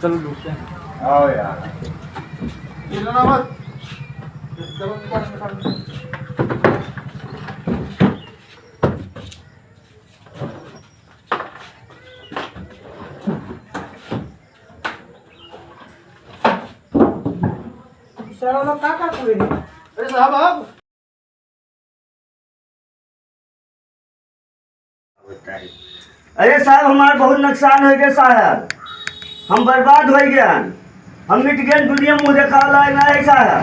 चलो लूटते हैं। आओ यार ये लो ना मत। सारा लोग का करे रे? अरे साहब आप अरे साहब हमारा बहुत नुकसान हो गया साहब, हम बर्बाद हो गए, हम मिट गए दुनिया मुँह देखा है साहब।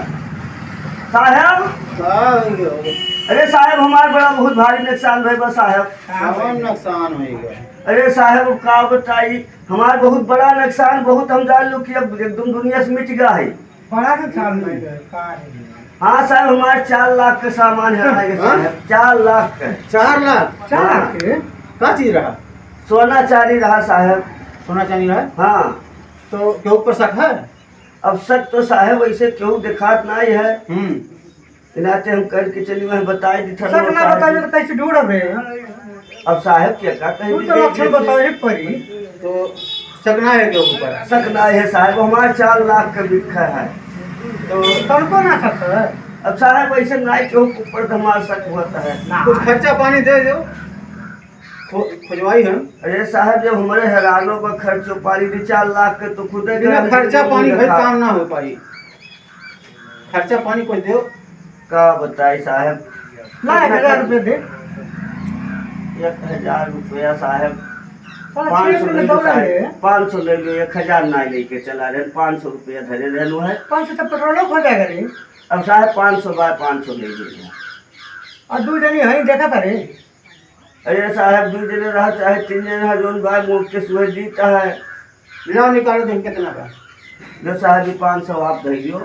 साहब अरे साहब हमारा बड़ा बहुत भारी नुकसान हुआ बा साहब। कौन नुकसान होएगा? अरे साहब का बताई, हमारा बहुत बड़ा नुकसान, बहुत हम जान लो कि अब एकदम दुनिया से मिट गया है। बड़ा नुकसान हो गया का है? हाँ साहब हमारे 4 लाख का सामान है साहब, 4 लाख का। 4 लाख? 4 लाख के क्या चीज रहा? सोना चांदी रहा साहब। सोना चांदी रहा? हाँ तो के ऊपर शक है? अब सच तो साहब वैसे क्यों दिखात नहीं है, इनाते हम करके चली वह बताए दी था। सब ना बताइए तो कैसे ढूंढबे? अब साहब क्या का कहीं तू तो अक्षर बताए परी तो सकना है के ऊपर? शक नहीं है साहब, हमारे 4 लाख का बिक्खा है। तो तनको ना सकता है। अब साहब वैसे नहीं क्यों ऊपर हमारा शक होता है। कुछ खर्चा पानी दे दो, खुजवाई हम। अरे साहब जब हमारे हैरानों का खर्च पानी दी 4 लाख का तो खुद बिना खर्चा पानी भाई काम ना हो पाई। खर्चा पानी कोई दो का बताई साहब। ला 1000 रुपए दे। 1000 रुपया साहब, साला 500 600 ले में लो दौड़ा ले। साहब, 500 ले लो, 1000 नहीं लेके चला रहे, 500 रुपया धरे रहलो है। 500 तो पेट्रोल खो जाएगा रे। अब साहब 500 बाय 500 ले लीजिए। और 2 जनी है देखा था रे। अरे साहब 2 जने रहा चाहे 3 जने रहा, जोन बाय मुख के सुहे जीता है। लो निकालो दिन कितना का? जो साहब 500 आप दे दियो।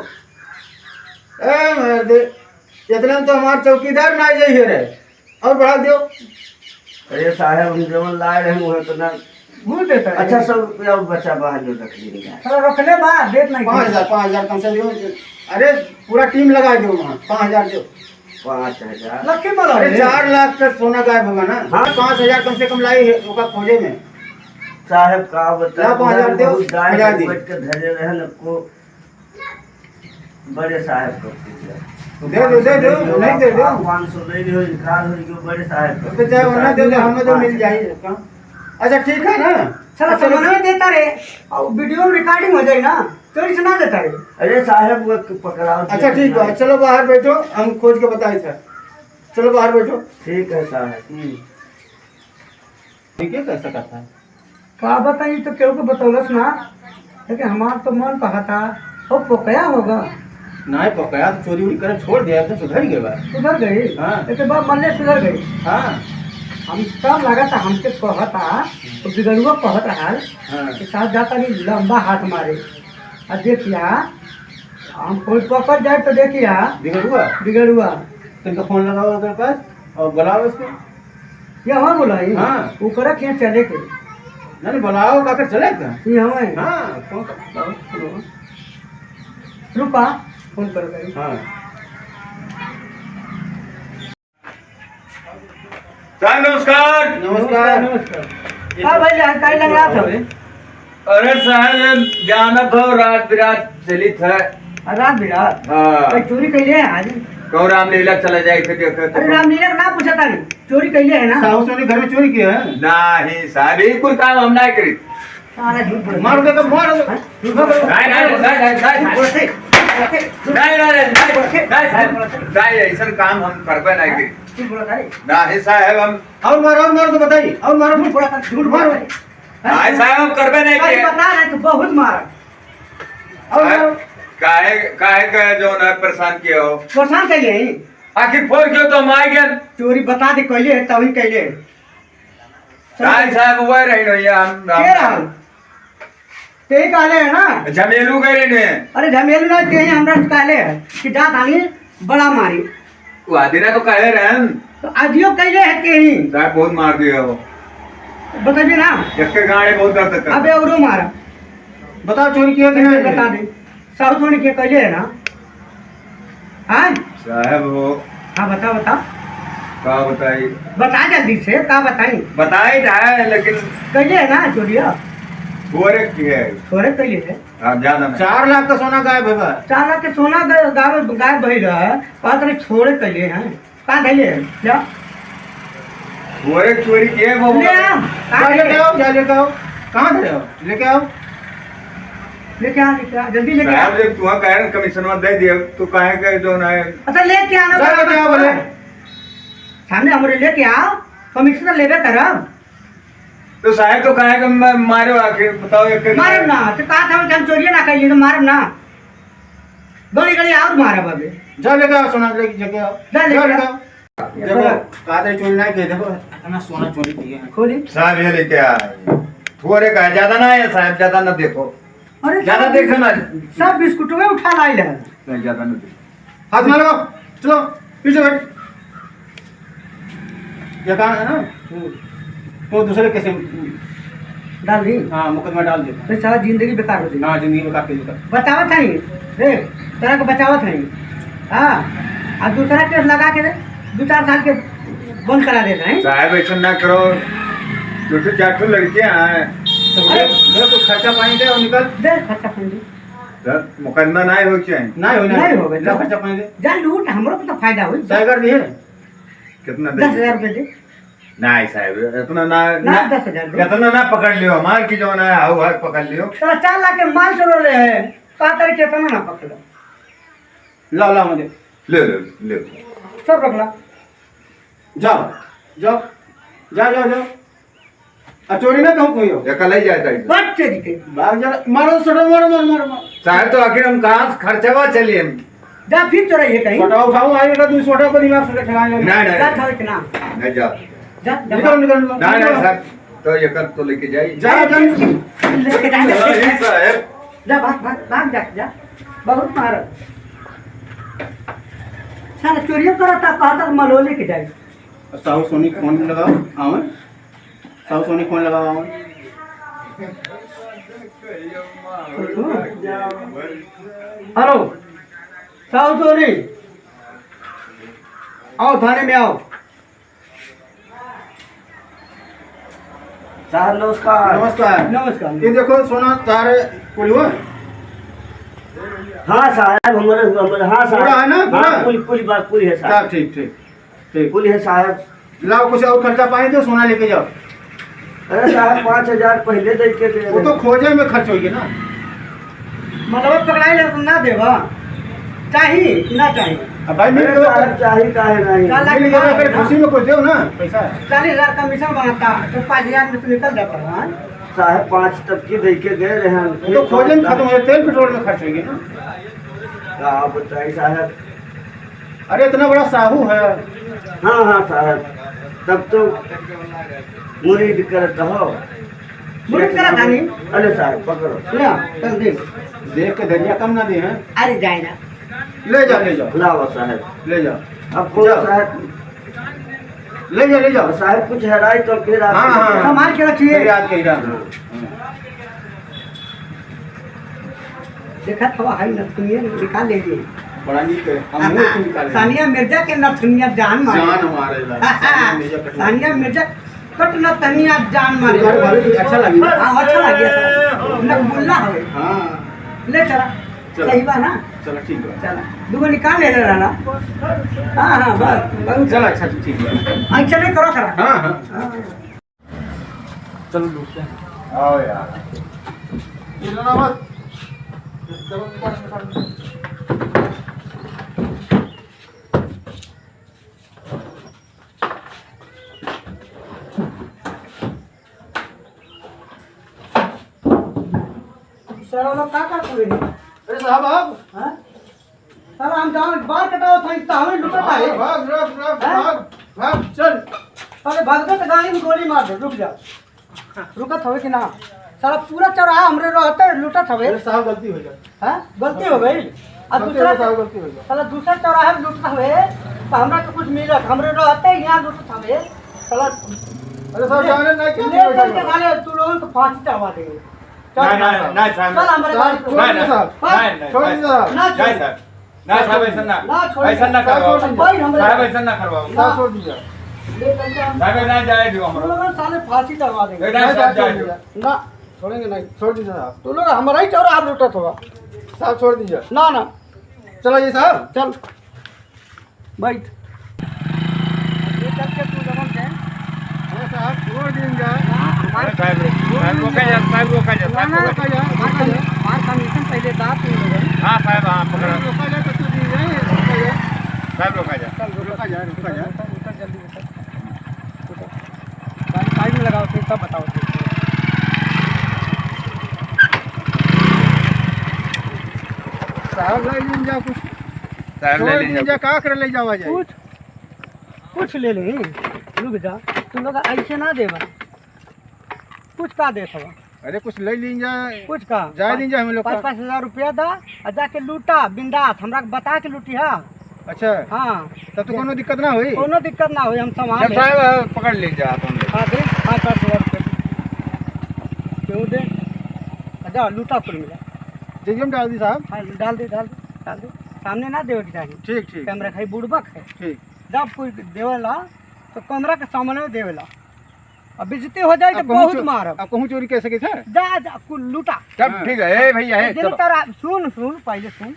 ए मर्दे इतने में तो हमारे चौकीदार ना जाइए रे, और बढ़ा दो। अरे साहब हम जब लाए रहे हुए तो ना भूल देता है। अच्छा 100 रुपया बचा बाहर जो रख लीजिएगा। साला रखले बा देत नहीं। 5000 कम से दो। अरे पूरा टीम लगा दो वहाँ, 5000 दो। 5000 लक्की बोला अरे रे। 4 लाख का सोना गायब होगा ना। हाँ। 5000 कम से कम लाई है ओका खोजे में। साहब का बता ला 5000 दो, गाय 5000 दी। बैठ के धरे रहे न को बड़े साहब को दे दो नहीं दे दो। 500 ले लो, इनकार हो गयो बड़े साहब को। तो चाहे उन्हें दे दो, हमें तो मिल जाए। अच्छा ठीक है ना। साला सामान देता रे और वीडियो रिकॉर्डिंग हो जाए ना, चोरी से ना देता रे। अरे साहब वो पकड़ाओ। अच्छा ठीक है, चलो बाहर बैठो, हम खोज के बताए थे। चलो बाहर बैठो। ठीक है साहब। ठीक है कैसा करता है? का बताई तो केहू को बतौलस ना, लेकिन हमार तो मन कहता हो पोकया होगा। नहीं पकड़ा तो चोरी उरी करे छोड़ दिया तो सुधर गए बा। सुधर गई। हाँ। लेकिन बाप मल्ले सुधर गई। हाँ हम तब लगा था हमके कहता तो बिगड़ुआ कहत रहा हाँ कि साथ जाता नहीं लंबा हाथ मारे। और देखिया हम कोई पकड़ जाए तो देखिया बिगड़ुआ बिगड़ुआ तुमका फोन लगाओ उनके पास और बुलाओ उसको। ये हाँ बुलाई। हाँ। वो करे कि चले के नहीं बुलाओ काकर चले क्या? ये हमें हाँ फोन कर। रुका फोन कर गई। हाँ साहब नमस्कार। नमस्कार। नमस्कार। हाँ भाई यहाँ काई लग रहा था बे? अरे साहब जानत हो रात बिरात चलित है। रात बिरात हाँ भाई चोरी कैले है आज? कहो रामलीला चला जाए थे देखो अरे रामलीला का ना पूछा था नहीं, चोरी कैले है ना? साहू सोनी घर में चोरी किया है? नहीं साहब ये कोई काम हम नहीं करी। सारा झूठ बोल। मार दे तो मार दे। नहीं ऐसा काम हम करबे नहीं करी। झूठ बोला था रे। नहीं साहब हम और मारो तो बताइए। और मारो झूठ बोला था, झूठ मारो। नहीं साहब हम करबे नहीं भाई किए। बता रहे तू बहुत मारा। और साहब, काहे काहे का जो ना परेशान किए हो? परेशान कैले है? आखिर फोन क्यों तो हम आ गए? चोरी बता दे कैले है तभी कैले है। नहीं साहब वही रही नहीं हम के रहा? ते काले है ना? झमेलू गए रही नहीं। अरे झमेल ना ते हमरा काले है कि जात आनी बड़ा मारी। वो आदिना तो कहे रहे तो आजियो कैले है के ही साहब बहुत मार दिया वो। बताबी ना। इसके गाड़ी बहुत दर्द कर। अबे औरो मारा। बताओ चोरी किया कि नहीं? बता दे। साहु सोनी के कैले है ना? हाँ साहब वो हाँ बता बता का बताई बता जल्दी से का बताई। बताई है लेकिन कैले है ना चोरिया? थोड़े की है थोड़े कैले है आप ज्यादा नहीं 4 लाख का सोना गायब है बा। 4 लाख के सोना गाय भइल है बात रे छोड़े कैले हैं कहाँ धैले है जा थोड़े चोरी किए वो ले आ जा लेके आओ, जा लेके आओ। कहाँ थे हो? लेके आओ। लेके आ जल्दी लेके आ साहब जब तुम्हारा कह कमीशन में दे दिया तो काहे के जो ना है अच्छा लेके आना जा लेके आओ बोले। सामने हमरे लेके आओ कमीशन लेबे करब तो साहब तो काहे के मारो आखिर बताओ एक मारब ना तो कहा था हम चोरिए ना कैली तो मारब ना गली गली और मारब अबे जा लेके आओ सोना लेके आओ। जा लेके लेके आओ। आओ। देखो कादर चोरी नहीं किए, देखो इतना सोना चोरी किए हैं। खोली साहब ये लेके आए थोड़े का ज्यादा ना है साहब, ज्यादा ना देखो, अरे ज्यादा सब- देखो ना सब बिस्कुट में उठा लाई है नहीं, ज्यादा ना देखो। हाथ में लगाओ, चलो पीछे बैठ। ये कहाँ है ना तो दूसरे कैसे डाल दी हाँ मुकदमा डाल दे। तो सारा जिंदगी बेकार हो गई हाँ जिंदगी में काफी दिक्कत। बचावत है देख तरह को बचावत है हाँ और दूसरा केस लगा के 2-4 साल के बंद करा देते हैं साहब ऐसा ना करो, छोटे चार लड़के हैं तो तो खर्चा पानी दे और निकल। दे खर्चा पानी सर मुकदमा ना हो चाहिए नहीं होना नहीं होगा, लो खर्चा पानी दे। जा लूट हमरो को तो फायदा हुई टाइगर दिए कितना 10,000 रुपये दे नहीं साहब इतना ना ना 10,000 दे इतना ना पकड़ लियो, हमार की जो ना है हाउ हाउ पकड़ लियो। तो 4 लाख के माल चलो ले है कहा तरह के इतना ना पकड़ो ला ला मुझे ले ले ले सब रख ला जाओ जाओ जाओ जाओ जाओ। आ चोरी ना कहूँ कोई हो ये कल ही जाता है बच्चे दिखे भाग जा, मारो सड़ो मारो मारो मारो मारो। साहब तो आखिर हम कहाँ से खर्चवा चलिए हम जा फिर चोराइए कहीं छोटा उठाऊं आएगा तो छोटा को दिमाग से ठगाने लगे। नहीं जा नहीं था इतना नहीं जा जा निकलो निकलो निकलो। नहीं नहीं साहब तो ये कर तो लेके जाइए जा जा लेके जा नहीं साहब जा भाग जा बहुत मार सारा चोरियों करा था कहा था मलो लेके जाए साहू सोनी फोन लगाओ आओ। साहू सोनी फोन लगाओ आओ। हेलो साहू सोनी आओ थाने में आओ। साहब नमस्कार। नमस्कार। नमस्कार ये देखो सोना तारे पूरी हुआ हाँ साहब हमारे हाँ साहब पूरा है ना? पूरा? हाँ, पूरी बात पूरी है सब साहब, ठीक ठीक ठीक। पूरी है साहब। लाओ कुछ और खर्चा पानी दो सोना लेके जाओ। अरे साहब 5,000 पहले दे के दे वो तो खोजे में खर्च होगी ना। मतलब पकड़ाई ले तुम ना देवा चाहिए कि ना चाहिए अब भाई मिल अरे गया साहब चाहिए काहे नहीं। चार लाख मिल गया फिर खुशी में कुछ दो ना पैसा। 40,000 कमीशन बनाता तो 5,000 में तो निकल जाता है साहब 5 तक की दे के गए रहे हैं। वो तो खोजे में खत्म हो जाए, तेल पेट्रोल में खर्च होगी ना। आप बताइए साहब। अरे इतना बड़ा साहू है। हाँ हाँ साहब तब तो मुरीद करता हो। मुरीद करा था नहीं अरे साहब पकड़ो ले चल देख देख के दरिया कम ना दे हैं। अरे जाए ना ले जाओ ले जाओ लाओ साहब। ले जाओ अब को जाओ। साहब ले जाओ ले जाओ। साहब कुछ हराई तो फिर आप हाँ, हाँ। संभाल के रखिए मेरी याद कही देखा थोड़ा हाई नथुनिया निकाल लीजिए बड़ा नीक है। हम मुंह से निकाले सानिया मिर्जा के नथुनिया जान मारे जान हमारे ला। सानिया मिर्जा कट नथुनिया जान मारे अच्छा लगी ना? हाँ अच्छा लग गया नकबुल्ला हो हाँ ले चला चलो। सही बा ना चलो ठीक है। चला दुगो निकाल ले रहना हाँ हाँ बस चलो अच्छा ठीक है। अच्छा नहीं करो खरा हाँ हाँ हाँ। चलो लूटते हैं। आओ यार ये लो ना मत। सर वो लोग क्या कर पूरे अरे साहब आप हाँ सर हम जाओ बाहर कटाओ था इतना हमें लुटा था भाग भाग भाग भाग भाग भाग चल। अरे भाग दो तो गाड़ी में गोली मार दे रुक जा रुकत हवे कि ना सारा पूरा चौराहा हमरे रहते लुटत हवे अरे साहब गलती हो जाए। हाँ गलती हो गई अब गलती दूसरा हो साहब गलती हो जाए। साला दूसरा चौराहे में लुटत हवे तो हमरा तो कुछ मिलत हमरे रहते यहाँ लुटत हवे साला अरे साहब जाने नहीं क्यों ले चल के साले तू लोगों को फांसी चढ़वा देंगे चल नहीं, नहीं, नहीं, साहब। चल हमारे गाड़ी पे। छोड़ दीजिए साहब। नहीं छोड़ दीजिए साहब। ना नहीं साहब ना साहब ऐसा ना ना छोड़ ऐसा ना साहब, करवाओ छोड़ दीजिए। भाई हमरे साहब ऐसा ना करवाओ साहब छोड़ दीजिए। ले चल के हम साहब ना जाए दियो हम हमरो लोगों साले फांसी चढ़वा देंगे नहीं साहब जाए दियो ना छोड़ेंगे नहीं, छोड़ दीजिए साहब। तू लोग हमारा ही चौरा आप लूटा थोड़ा साहब, छोड़ दीजिए। ना ना चलो जी साहब, चल बैठ। ये चल के तू लोगों से अरे साहब छोड़ देंगे। हमारे साहब रोका जा, साहब रोका जा, साहब रोका जा। हमारा कमीशन पहले दाब तुम लोग हाँ साहब, हाँ पकड़ा। रोका जाए तो तू दीजिए, रोका जाए। साहब रोका जा। रोका जाए, रोका जाए। उतर जल्दी उतर। गाड़ी साइड में लगाओ फिर तब बताओ। साहब ले लीजिए कुछ, साहब छोड़ ले लीजिए। दीजिए, का कर ले जावा जाए। कुछ ले लें, रुक जा। तुम लोग ऐसे ना देवा, कुछ का दे थवा, अरे कुछ ले लीजिए, कुछ का जाए दीजिए हम लोग का। 5,000 रुपया दा और जाके लूटा बिंदास, हमरा के बता के लूटी। हाँ अच्छा, हाँ, तब तो कोनो दिक्कत ना हुई। कोनो दिक्कत ना हो, हम संभाल जब साहब पकड़ लीजिए आप हम लोग। हाँ दे 5,000 रुपया क्यों दे। जा लूटा कुल मिला। जेब में डाल दी साहब। हाँ डाल दे डाल दे डाल दे, सामने ना देवे के चाहिए। ठीक ठीक कैमरा खाई बुड़बक है, ठीक। जब कोई देवेला तो कैमरा के सामने में देवेला, अब बेइज्जती हो जाए तो अब कहूँ बहुत चो- मारब। अब कहूँ चोरी कैसे थे। जा जा कुल लूटा। सब ठीक है, ए भैया है जिन चलो। तरह सुन सुन पहले सुन,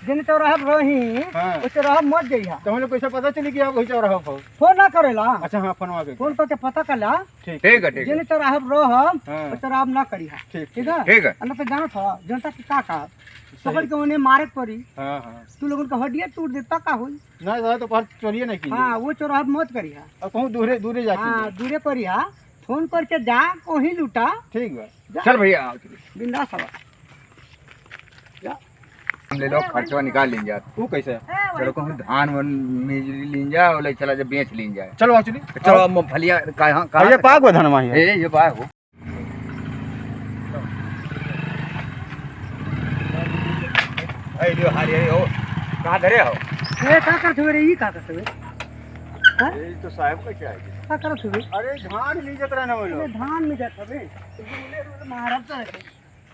जिन तो रहब रही हाँ। उस रहब मत जइहा। तो हम लोग कैसे पता चली कि आप वही चौराहा पर। फोन ना करेला, अच्छा हाँ, फोन आ गए। फोन करके पता कर ला। ठीक ठीक है, ठीक जिन है, तो रहब रहब हाँ। उस रहब ना करिहा। ठीक ठीक है ठीक है। अन्ना तो जानो था जनता की का पकड़ के उन्हें मारे पड़ी, हाँ हाँ। तू लोगन का हड्डियां टूट देता का होई। नहीं दादा, तो पर चोरिए नहीं की। हाँ वो चोराहब मत करिहा। अब कहूँ दूरे दूरे हाँ जाके। दूरे करिहा, फोन करके जा वहीं लूटा। ठीक है। जा चल भैया आओ, चलो। बिंदास हवा। हम ले लो, खर्चवा निकाल लीजिए आप। वो कैसे। चलो कहूँ धान वन मिजरी लीन जाए और ले चला जब बेच लीन जाए। चलो एक्चुअली चलो अब मूंगफलियाँ कहाँ ये पाक वो धनमा है। ये बात हो। ए लियो हारी हो, कहाँ धरे हो? ए का करत हुए रे, ई का करत हुए। हां ये तो साहब का क्या है। का करत हुए। अरे धान लीजत रहना वो अरे लोग। धान में जात हवे महाराष्ट्र है,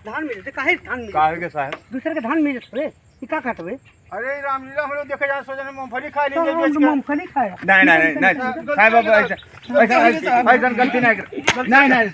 धान में जाते काहे धान में काहे के साहब। दूसरे के धान में जात हवे, ई का करत हुए। अरे रामलीला हम लोग देखे जाए, सोचने मूंगफली खा तो लीजिए हम बेच के। मूंगफली खाया। नहीं नहीं नहीं नहीं साहब, अब ऐसा ऐसा गलती नहीं कर। नहीं नहीं